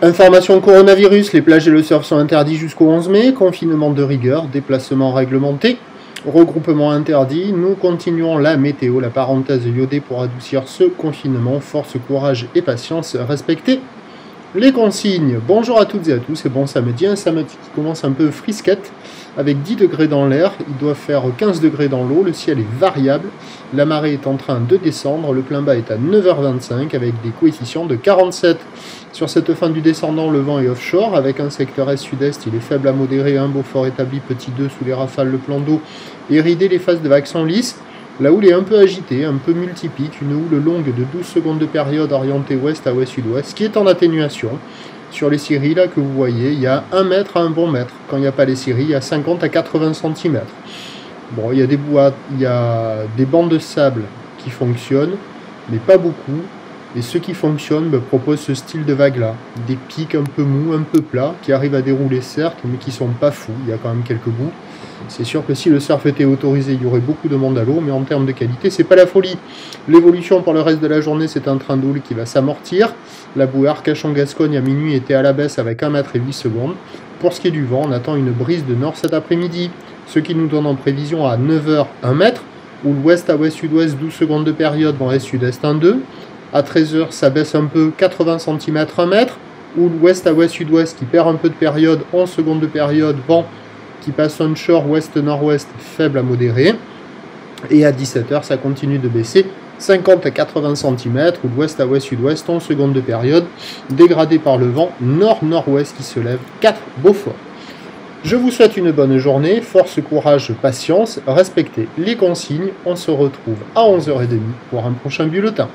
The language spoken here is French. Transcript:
Information coronavirus, les plages et le surf sont interdits jusqu'au 11 mai, confinement de rigueur, déplacement réglementé, regroupement interdit, nous continuons la météo, la parenthèse iodée pour adoucir ce confinement, force, courage et patience, respectez les consignes. Bonjour à toutes et à tous et bon samedi, un samedi qui commence un peu frisquette, avec 10 degrés dans l'air, il doit faire 15 degrés dans l'eau, le ciel est variable, la marée est en train de descendre, le plein bas est à 9h25 avec des coefficients de 47. Sur cette fin du descendant, le vent est offshore, avec un secteur est-sud-est, il est faible à modéré, un beau fort établi, petit 2 sous les rafales, le plan d'eau est ridé, les phases de vagues sont lisses. La houle est un peu agitée, un peu multipique, une houle longue de 12 secondes de période orientée ouest à ouest-sud-ouest, qui est en atténuation. Sur les scieries là que vous voyez, il y a 1 mètre à 1 bon mètre. Quand il n'y a pas les scieries, il y a 50 à 80 cm. Bon, il y a des bancs de sable qui fonctionnent, mais pas beaucoup. Et ceux qui fonctionnent proposent ce style de vague là. Des pics un peu mous, un peu plats, qui arrivent à dérouler certes, mais qui sont pas fous. Il y a quand même quelques bouts. C'est sûr que si le surf était autorisé, il y aurait beaucoup de monde à l'eau, mais en termes de qualité, c'est pas la folie. L'évolution pour le reste de la journée, c'est un train d'houle qui va s'amortir. La bouée Arcachon-Gascogne à minuit était à la baisse avec 1 mètre et 8 secondes. Pour ce qui est du vent, on attend une brise de nord cet après-midi, ce qui nous donne en prévision à 9h 1 mètre, ou l'ouest à ouest-sud-ouest 12 secondes de période, vent est-sud-est 1-2. À 13h, ça baisse un peu, 80 cm 1 mètre, ou l'ouest à ouest-sud-ouest qui perd un peu de période, 11 secondes de période, vent qui passe onshore ouest-nord-ouest faible à modéré. Et à 17h, ça continue de baisser, 50 à 80 cm, ou l'ouest à ouest-sud-ouest, 11 secondes de période, dégradé par le vent nord-nord-ouest qui se lève, 4 Beaufort. Je vous souhaite une bonne journée, force, courage, patience, respectez les consignes. On se retrouve à 11h30 pour un prochain bulletin.